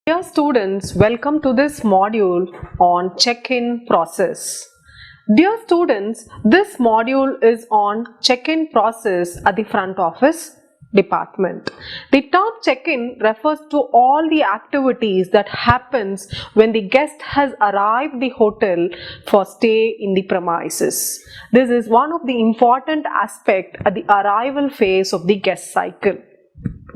Dear students, welcome to this module on check-in process. Dear students, this module is on check-in process at the front office department. The term check-in refers to all the activities that happens when the guest has arrived the hotel for stay in the premises. This is one of the important aspects at the arrival phase of the guest cycle.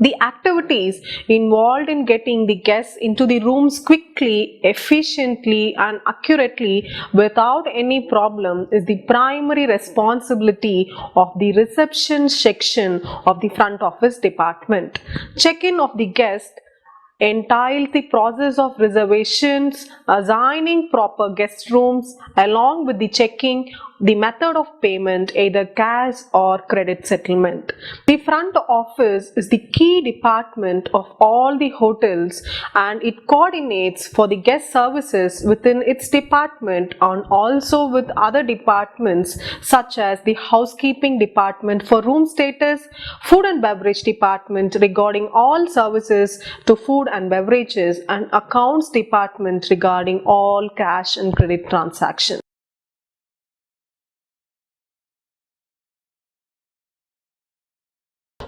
The activities involved in getting the guests into the rooms quickly, efficiently and accurately without any problem is the primary responsibility of the reception section of the front office department. Check-in of the guest entails the process of reservations, assigning proper guest rooms, along with the checking the method of payment, either cash or credit settlement. The front office is the key department of all the hotels and it coordinates for the guest services within its department and also with other departments such as the housekeeping department for room status, food and beverage department regarding all services to food and beverages, and accounts department regarding all cash and credit transactions.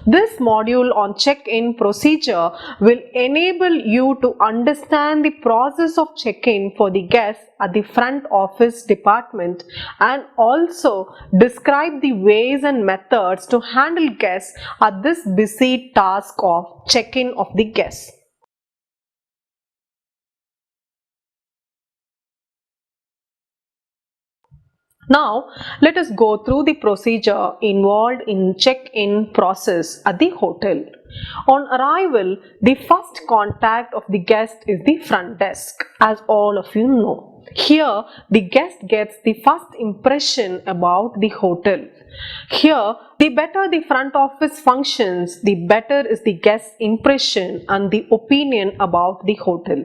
This module on check-in procedure will enable you to understand the process of check-in for the guests at the front office department and also describe the ways and methods to handle guests at this busy task of check-in of the guests. Now, let us go through the procedure involved in check-in process at the hotel. On arrival, the first contact of the guest is the front desk, as all of you know. Here, the guest gets the first impression about the hotel. Here, the better the front office functions, the better is the guest's impression and the opinion about the hotel.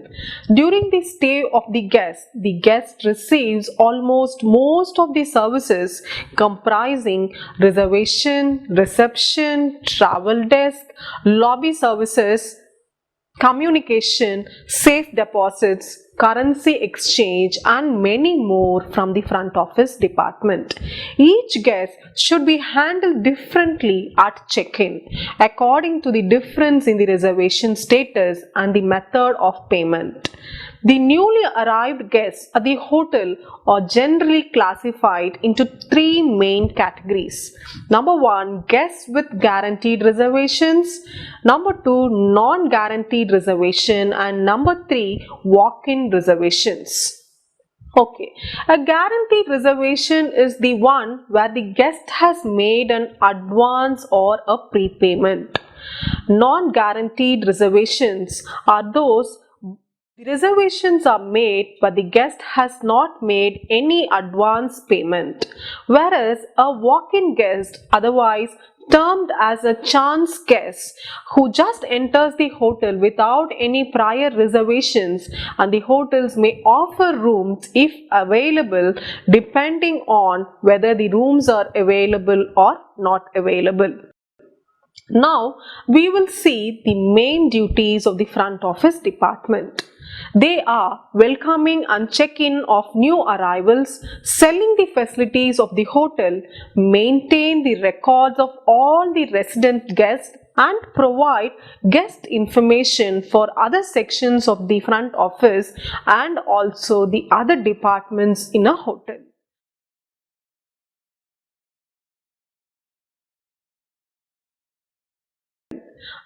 During the stay of the guest receives almost most of the services comprising reservation, reception, travel desk, lobby services, communication, safe deposits, currency exchange and many more from the front office department. Each guest should be handled differently at check-in according to the difference in the reservation status and the method of payment. The newly arrived guests at the hotel are generally classified into three main categories. Number 1, guests with guaranteed reservations. Number 2, non-guaranteed reservation. And number 3, walk-in reservations. Okay, a guaranteed reservation is the one where the guest has made an advance or a prepayment. Non-guaranteed reservations are those the reservations are made but the guest has not made any advance payment, whereas a walk-in guest, otherwise termed as a chance guest, who just enters the hotel without any prior reservations, and the hotels may offer rooms if available depending on whether the rooms are available or not available. Now we will see the main duties of the front office department. They are welcoming and check-in of new arrivals, selling the facilities of the hotel, maintain the records of all the resident guests and provide guest information for other sections of the front office and also the other departments in a hotel.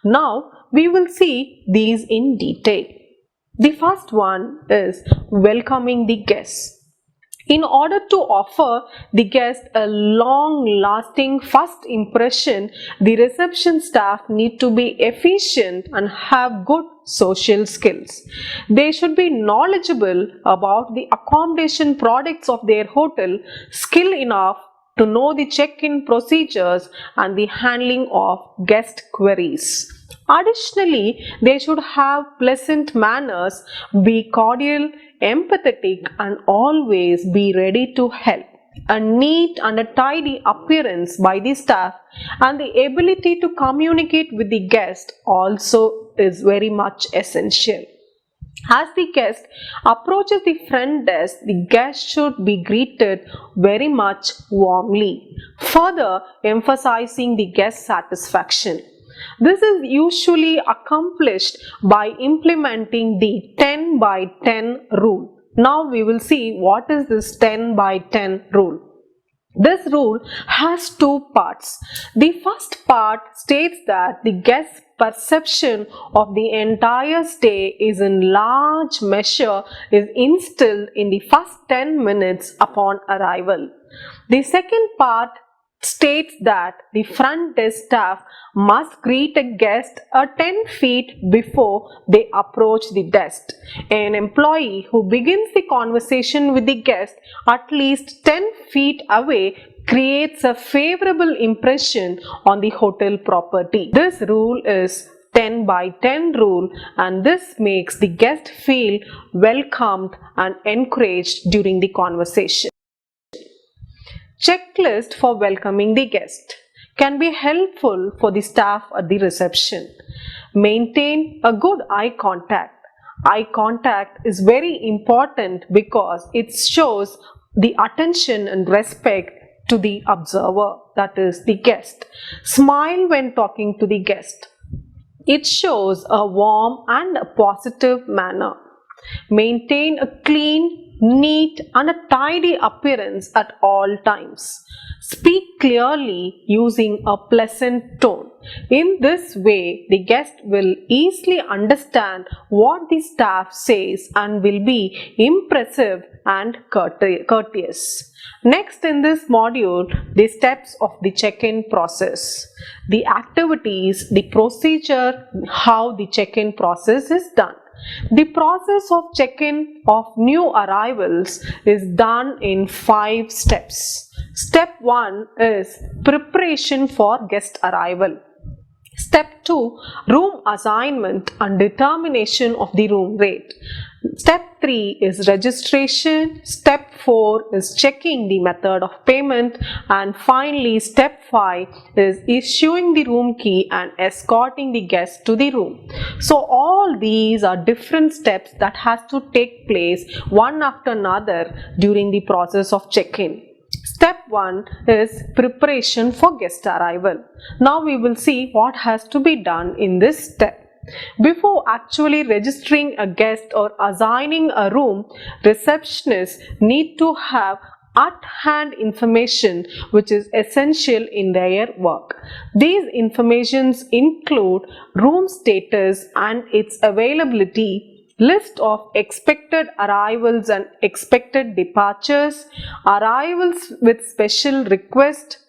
Now we will see these in detail. The first one is welcoming the guests. In order to offer the guest a long-lasting first impression, the reception staff need to be efficient and have good social skills. They should be knowledgeable about the accommodation products of their hotel, skilled enough to know the check-in procedures and the handling of guest queries. Additionally, they should have pleasant manners, be cordial, empathetic and always be ready to help. A neat and a tidy appearance by the staff and the ability to communicate with the guest also is very much essential. As the guest approaches the front desk, the guest should be greeted very much warmly, further emphasizing the guest satisfaction. This is usually accomplished by implementing the 10 by 10 rule. Now we will see what is this 10 by 10 rule. This rule has two parts. The first part states that the guest's perception of the entire stay is in large measure is instilled in the first 10 minutes upon arrival. The second part states that the front desk staff must greet a guest 10 feet before they approach the desk. An employee who begins the conversation with the guest at least 10 feet away creates a favorable impression on the hotel property. This rule is 10 by 10 rule, and this makes the guest feel welcomed and encouraged during the conversation. Checklist for welcoming the guest can be helpful for the staff at the reception. Maintain a good eye contact. Eye contact is very important because it shows the attention and respect to the observer, that is the guest. Smile when talking to the guest. It shows a warm and a positive manner. Maintain a clean, neat and a tidy appearance at all times. Speak clearly using a pleasant tone. In this way, the guest will easily understand what the staff says and will be impressive and courteous. Next in this module, the steps of the check-in process. The activities, the procedure, how the check-in process is done. The process of check-in of new arrivals is done in 5 steps. Step 1 is preparation for guest arrival. Step 2, room assignment and determination of the room rate. Step 3 is registration. Step 4 is checking the method of payment. And finally, step 5 is issuing the room key and escorting the guest to the room. So all these are different steps that has to take place one after another during the process of check-in. Step 1 is preparation for guest arrival. Now we will see what has to be done in this step. Before actually registering a guest or assigning a room, receptionists need to have at-hand information which is essential in their work. These informations include room status and its availability, list of expected arrivals and expected departures, arrivals with special request,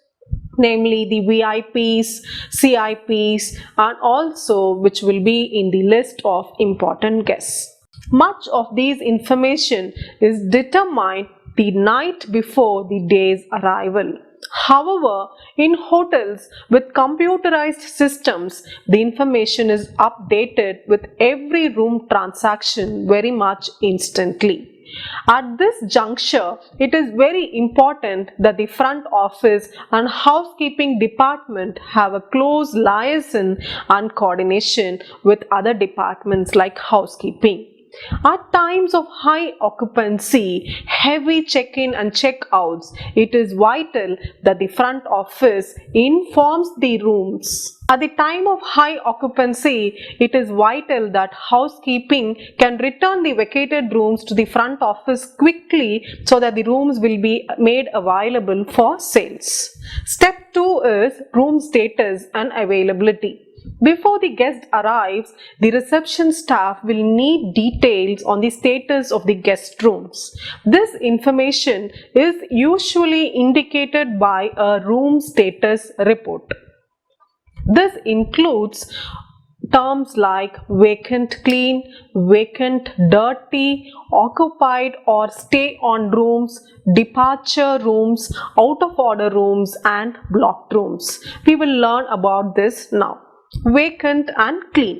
namely the VIPs, CIPs, and also which will be in the list of important guests. Much of these information is determined the night before the day's arrival. However, in hotels with computerized systems, the information is updated with every room transaction very much instantly. At this juncture, it is very important that the front office and housekeeping department have a close liaison and coordination with other departments like housekeeping. At times of high occupancy, heavy check-in and check-outs, it is vital that the front office informs the rooms. At the time of high occupancy, it is vital that housekeeping can return the vacated rooms to the front office quickly so that the rooms will be made available for sales. Step 2 is room status and availability. Before the guest arrives, the reception staff will need details on the status of the guest rooms. This information is usually indicated by a room status report. This includes terms like vacant clean, vacant dirty, occupied or stay on rooms, departure rooms, out of order rooms and blocked rooms. We will learn about this now. Vacant and clean.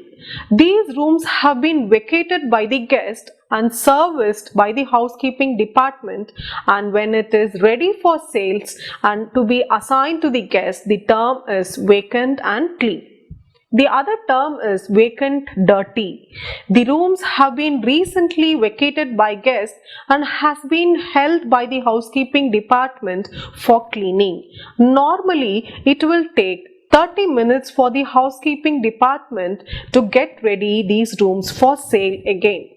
These rooms have been vacated by the guest and serviced by the housekeeping department, and when it is ready for sales and to be assigned to the guest, the term is vacant and clean. The other term is vacant dirty. The rooms have been recently vacated by guests and has been held by the housekeeping department for cleaning. Normally, it will take 30 minutes for the housekeeping department to get ready these rooms for sale again.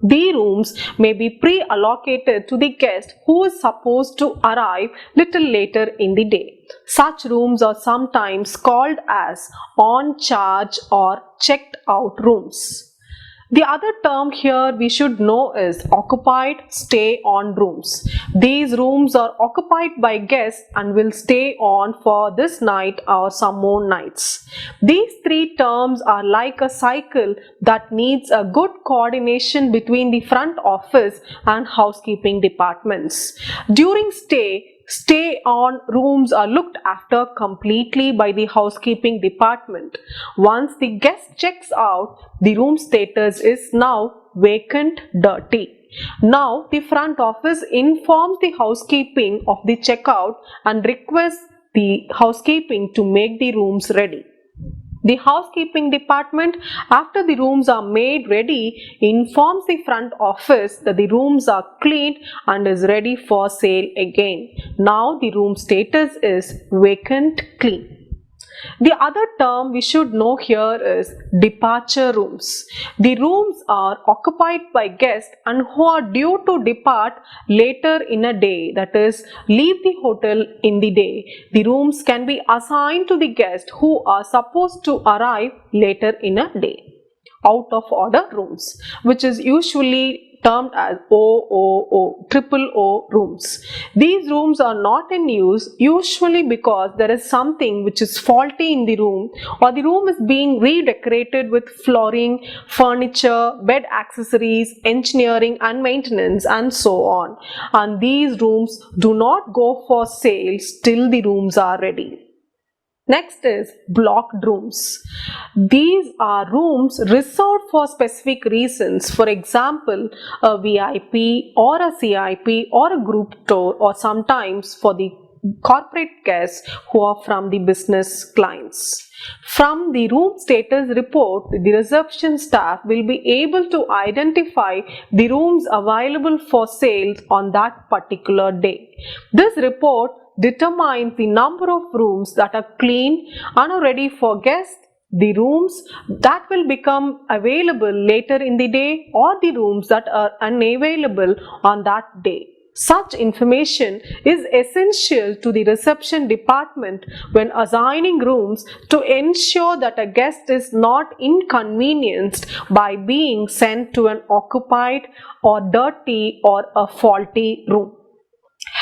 The rooms may be pre-allocated to the guest who is supposed to arrive little later in the day. Such rooms are sometimes called as on-charge or checked-out rooms. The other term here we should know is occupied stay-on rooms. These rooms are occupied by guests and will stay on for this night or some more nights. These three terms are like a cycle that needs a good coordination between the front office and housekeeping departments. During stay-on rooms are looked after completely by the housekeeping department. Once the guest checks out, the room status is now vacant dirty. Now the front office informs the housekeeping of the checkout and requests the housekeeping to make the rooms ready. The housekeeping department, after the rooms are made ready, informs the front office that the rooms are cleaned and is ready for sale again. Now the room status is vacant clean. The other term we should know here is departure rooms. The rooms are occupied by guests and who are due to depart later in a day, that is, leave the hotel in the day. The rooms can be assigned to the guests who are supposed to arrive later in a day. Out of order rooms, which is usually termed as triple O rooms. These rooms are not in use usually because there is something which is faulty in the room, or the room is being redecorated with flooring, furniture, bed accessories, engineering and maintenance and so on. And these rooms do not go for sale till the rooms are ready. Next is blocked rooms. These are rooms reserved for specific reasons. For example, a VIP or a CIP or a group tour, or sometimes for the corporate guests who are from the business clients. From the room status report, the reception staff will be able to identify the rooms available for sales on that particular day. This report determines the number of rooms that are clean and are ready for guests, the rooms that will become available later in the day, or the rooms that are unavailable on that day. Such information is essential to the reception department when assigning rooms to ensure that a guest is not inconvenienced by being sent to an occupied or dirty or a faulty room.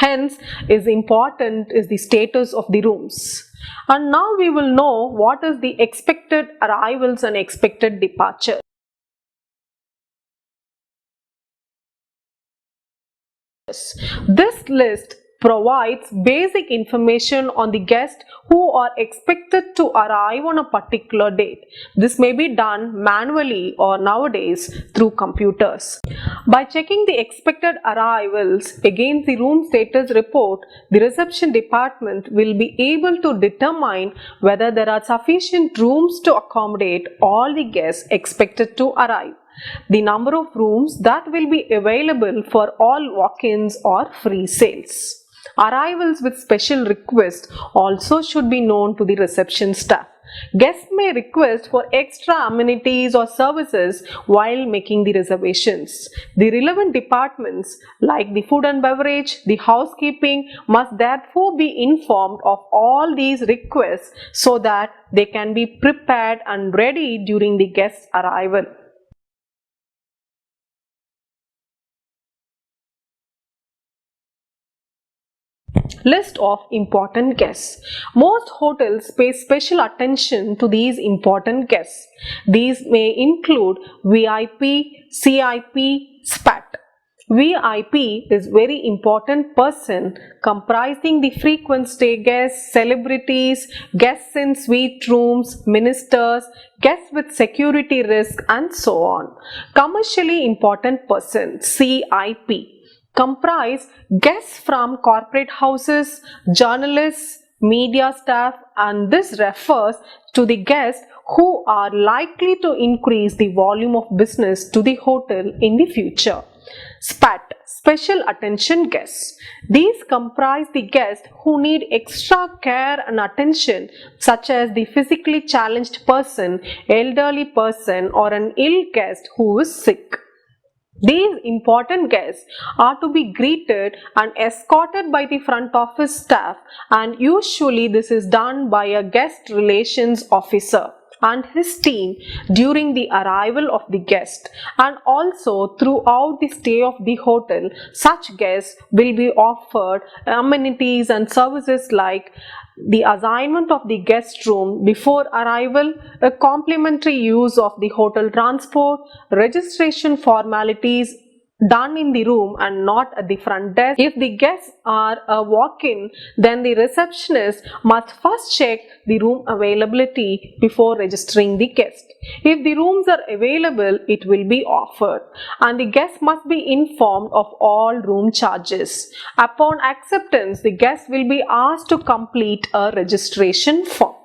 Hence, important is the status of the rooms. And now we will know what is the expected arrivals and expected departure. This list provides basic information on the guests who are expected to arrive on a particular date. This may be done manually or nowadays through computers. By checking the expected arrivals against the room status report, the reception department will be able to determine whether there are sufficient rooms to accommodate all the guests expected to arrive, the number of rooms that will be available for all walk-ins or free sales. Arrivals with special requests also should be known to the reception staff. Guests may request for extra amenities or services while making the reservations. The relevant departments like the food and beverage, the housekeeping must therefore be informed of all these requests so that they can be prepared and ready during the guest's arrival. List of important guests. Most hotels pay special attention to these important guests. These may include VIP, CIP, SPAT. VIP is very important person comprising the frequent stay guests, celebrities, guests in suite rooms, ministers, guests with security risk and so on. Commercially important person, CIP, comprise guests from corporate houses, journalists, media staff, and this refers to the guests who are likely to increase the volume of business to the hotel in the future. SPAT, Special Attention Guests. These comprise the guests who need extra care and attention, such as the physically challenged person, elderly person, or an ill guest who is sick. These important guests are to be greeted and escorted by the front office staff, and usually this is done by a guest relations officer and his team during the arrival of the guest, and also throughout the stay of the hotel. Such guests will be offered amenities and services like the assignment of the guest room before arrival, a complimentary use of the hotel transport, registration formalities done in the room and not at the front desk. If the guests are a walk-in, then the receptionist must first check the room availability before registering the guest. If the rooms are available, it will be offered, and the guest must be informed of all room charges. Upon acceptance, the guest will be asked to complete a registration form.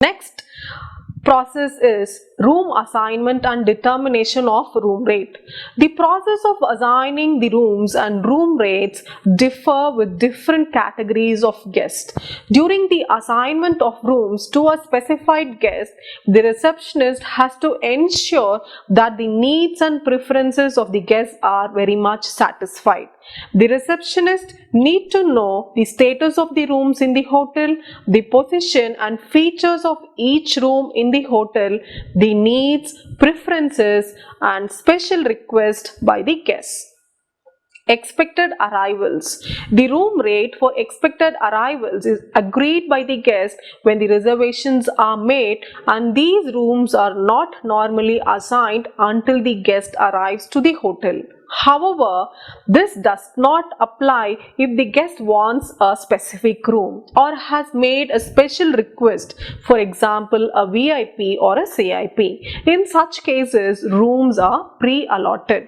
Next process is room assignment and determination of room rate. The process of assigning the rooms and room rates differ with different categories of guests. During the assignment of rooms to a specified guest, the receptionist has to ensure that the needs and preferences of the guests are very much satisfied. The receptionist need to know the status of the rooms in the hotel, the position and features of each room in the hotel, the needs, preferences and special requests by the guests. Expected arrivals. The room rate for expected arrivals is agreed by the guest when the reservations are made, and these rooms are not normally assigned until the guest arrives to the hotel. However, this does not apply if the guest wants a specific room or has made a special request, for example, a VIP or a CIP. In such cases, rooms are pre-allotted.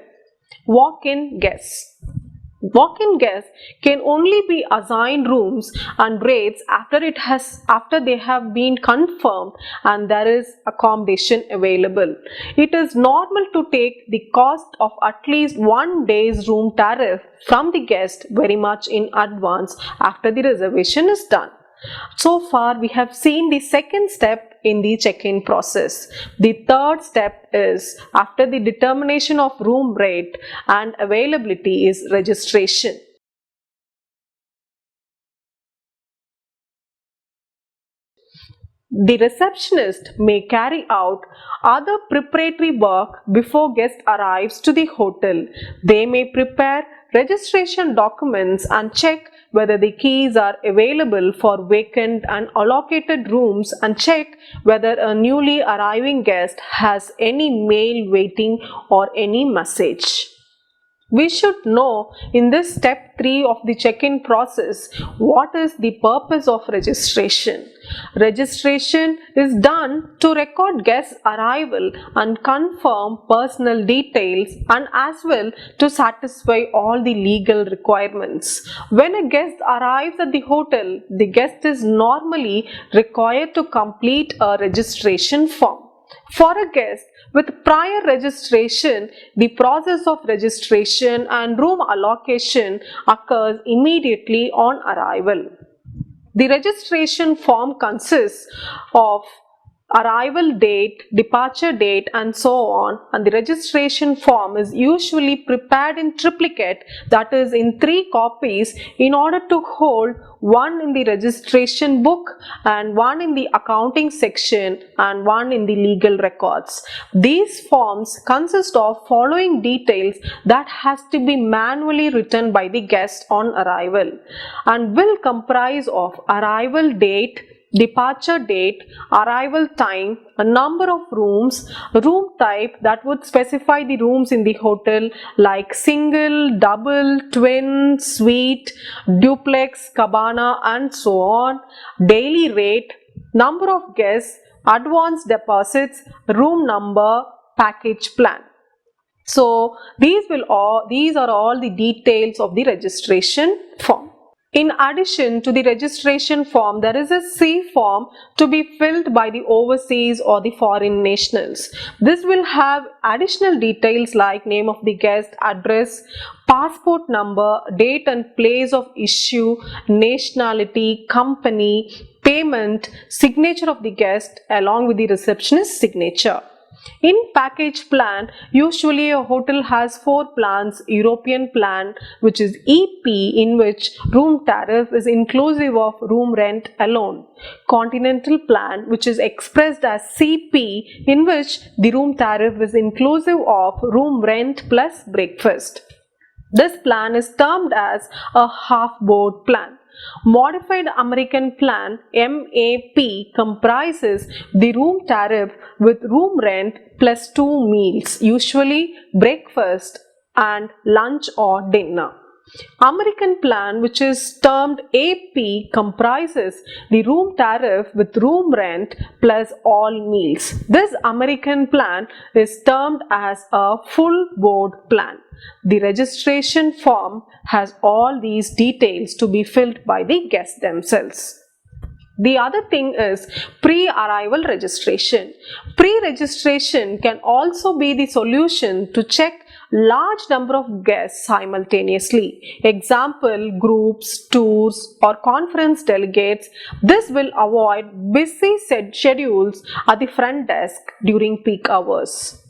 Walk-in guests. Walk-in guests can only be assigned rooms and rates after they have been confirmed and there is accommodation available. It is normal to take the cost of at least 1 day's room tariff from the guest very much in advance after the reservation is done. So far we have seen the second step in the check-in process. The third step is, after the determination of room rate and availability, is registration. The receptionist may carry out other preparatory work before guest arrives to the hotel. They may prepare registration documents and check whether the keys are available for vacant and allocated rooms, and check whether a newly arriving guest has any mail waiting or any message. We should know in this step 3 of the check-in process what is the purpose of registration. Registration is done to record guest arrival and confirm personal details, and as well to satisfy all the legal requirements. When a guest arrives at the hotel, the guest is normally required to complete a registration form. For a guest with prior registration, the process of registration and room allocation occurs immediately on arrival. The registration form consists of arrival date, departure date and so on, and the registration form is usually prepared in triplicate, that is in 3 copies, in order to hold one in the registration book and one in the accounting section and one in the legal records. These forms consist of following details that has to be manually written by the guest on arrival and will comprise of arrival date, departure date, arrival time, a number of rooms, room type that would specify the rooms in the hotel like single, double, twin, suite, duplex, cabana and so on, daily rate, number of guests, advance deposits, room number, package plan. So these are all the details of the registration form. In addition to the registration form, there is a C form to be filled by the overseas or the foreign nationals. This will have additional details like name of the guest, address, passport number, date and place of issue, nationality, company, payment, signature of the guest along with the receptionist's signature. In package plan, usually a hotel has 4 plans. European plan, which is EP, in which room tariff is inclusive of room rent alone. Continental plan, which is expressed as CP, in which the room tariff is inclusive of room rent plus breakfast. This plan is termed as a half-board plan. Modified American plan MAP comprises the room tariff with room rent plus 2 meals, usually breakfast and lunch or dinner. American plan, which is termed AP, comprises the room tariff with room rent plus all meals. This American plan is termed as a full board plan. The registration form has all these details to be filled by the guests themselves. The other thing is pre-arrival registration. Pre-registration can also be the solution to check large number of guests simultaneously. Example, groups, tours or conference delegates. This will avoid busy schedules at the front desk during peak hours.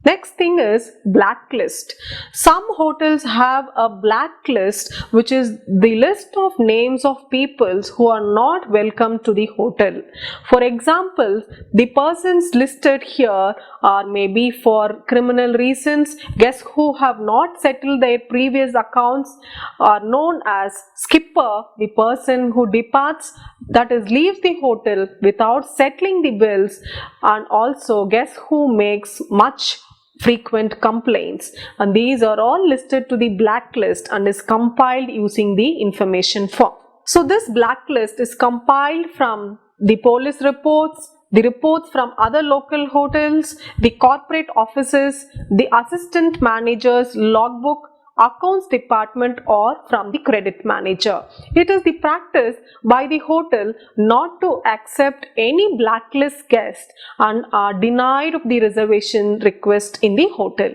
Next thing is blacklist. Some hotels have a blacklist, which is the list of names of people who are not welcome to the hotel. For example, the persons listed here are maybe for criminal reasons. Guests who have not settled their previous accounts are known as skipper, the person who departs, that is leaves the hotel without settling the bills, and also guests who makes much frequent complaints, and these are all listed to the blacklist and is compiled using the information form. So this blacklist is compiled from the police reports, the reports from other local hotels, the corporate offices, the assistant manager's logbook, accounts department, or from the credit manager. It is the practice by the hotel not to accept any blacklist guest and are denied of the reservation request in the hotel.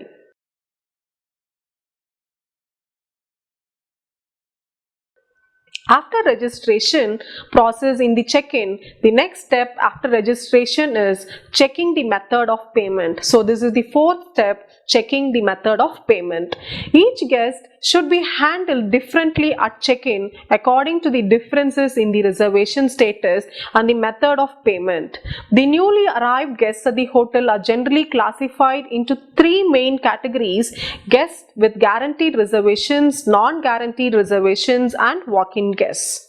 After registration process in the check-in, the next step after registration is checking the method of payment. So this is the fourth step, checking the method of payment. Each guest should be handled differently at check-in according to the differences in the reservation status and the method of payment. The newly arrived guests at the hotel are generally classified into 3 main categories: guests with guaranteed reservations, non-guaranteed reservations, and walk-in guests.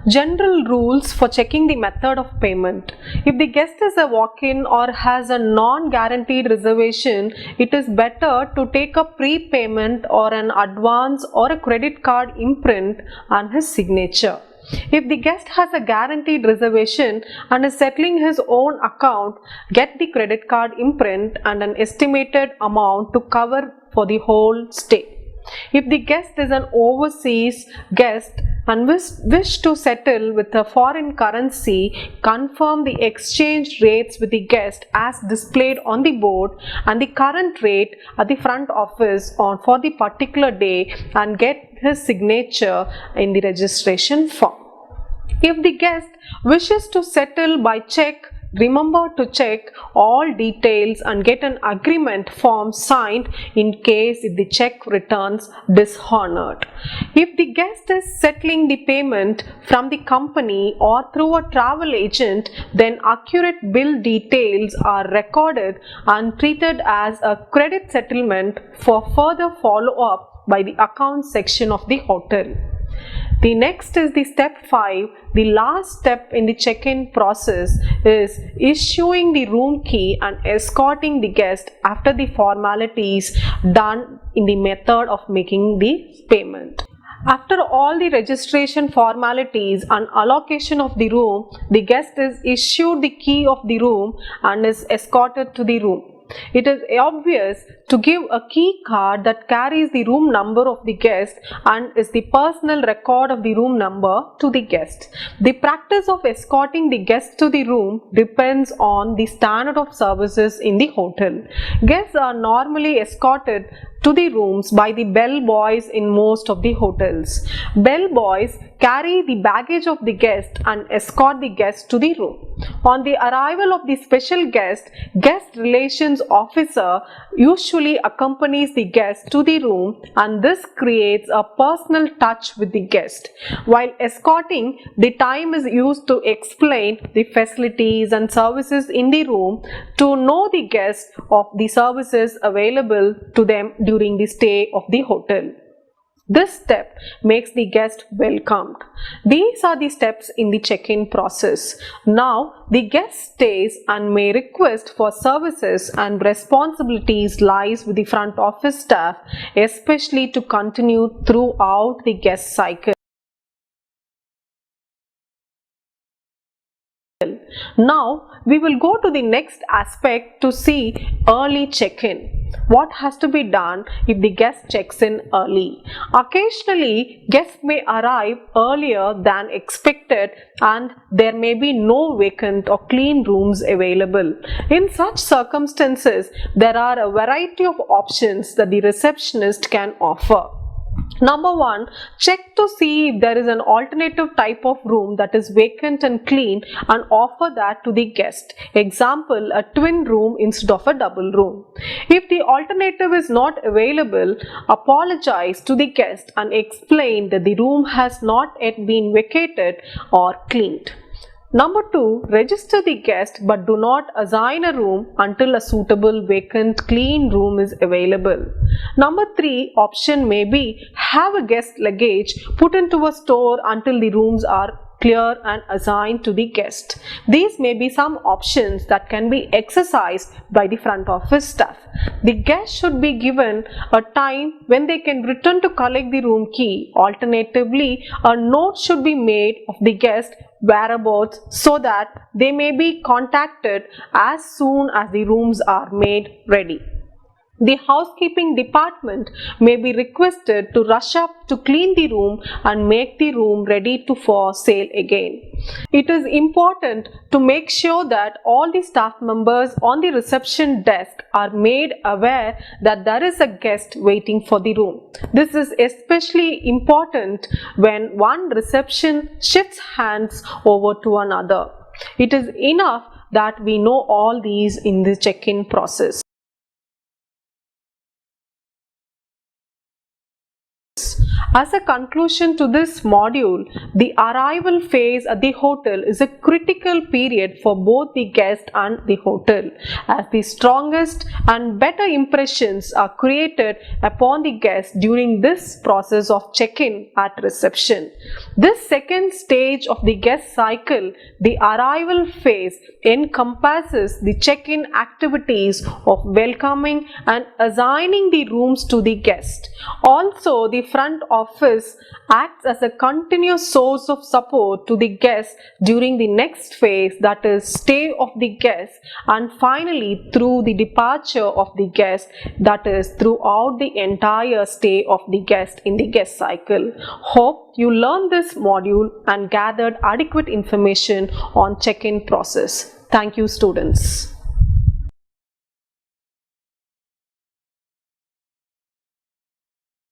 General rules for checking the method of payment. If the guest is a walk-in or has a non-guaranteed reservation, it is better to take a prepayment or an advance or a credit card imprint and his signature. If the guest has a guaranteed reservation and is settling his own account, get the credit card imprint and an estimated amount to cover for the whole stay. If the guest is an overseas guest and wish to settle with a foreign currency, confirm the exchange rates with the guest as displayed on the board and the current rate at the front office for the particular day and get his signature in the registration form. If the guest wishes to settle by check, remember to check all details and get an agreement form signed in case if the check returns dishonored. If the guest is settling the payment from the company or through a travel agent, then accurate bill details are recorded and treated as a credit settlement for further follow-up by the account section of the hotel. The next is the step 5. The last step in the check-in process is issuing the room key and escorting the guest after the formalities done in the method of making the payment. After all the registration formalities and allocation of the room, the guest is issued the key of the room and is escorted to the room. It is obvious to give a key card that carries the room number of the guest and is the personal record of the room number to the guest. The practice of escorting the guest to the room depends on the standard of services in the hotel. Guests are normally escorted to the rooms by the bell boys in most of the hotels. Bell boys carry the baggage of the guest and escort the guest to the room. On the arrival of the special guest, guest relations officer usually accompanies the guest to the room, and this creates a personal touch with the guest. While escorting, the time is used to explain the facilities and services in the room, to know the guest of the services available to them during the stay of the hotel. This step makes the guest welcomed. These are the steps in the check-in process. Now, the guest stays and may request for services, and responsibilities lies with the front office staff, especially to continue throughout the guest cycle. Now, we will go to the next aspect to see early check-in. What has to be done if the guest checks in early? Occasionally, guests may arrive earlier than expected and there may be no vacant or clean rooms available. In such circumstances, there are a variety of options that the receptionist can offer. Number 1, check to see if there is an alternative type of room that is vacant and clean and offer that to the guest. Example, a twin room instead of a double room. If the alternative is not available, apologize to the guest and explain that the room has not yet been vacated or cleaned. Number 2, register the guest but do not assign a room until a suitable vacant clean room is available. Number 3 option may be have a guest luggage put into a store until the rooms are clear and assigned to the guest. These may be some options that can be exercised by the front office staff. The guest should be given a time when they can return to collect the room key. Alternatively, a note should be made of the guest whereabouts so that they may be contacted as soon as the rooms are made ready. The housekeeping department may be requested to rush up to clean the room and make the room ready for sale again. It is important to make sure that all the staff members on the reception desk are made aware that there is a guest waiting for the room. This is especially important when one reception shifts hands over to another. It is enough that we know all these in the check-in process. As a conclusion to this module, the arrival phase at the hotel is a critical period for both the guest and the hotel, as the strongest and better impressions are created upon the guest during this process of check-in at reception. This second stage of the guest cycle, the arrival phase, encompasses the check-in activities of welcoming and assigning the rooms to the guest. Also, the front office acts as a continuous source of support to the guest during the next phase, that is stay of the guest, and finally through the departure of the guest, that is throughout the entire stay of the guest in the guest cycle. Hope you learned this module and gathered adequate information on check-in process. Thank you, students.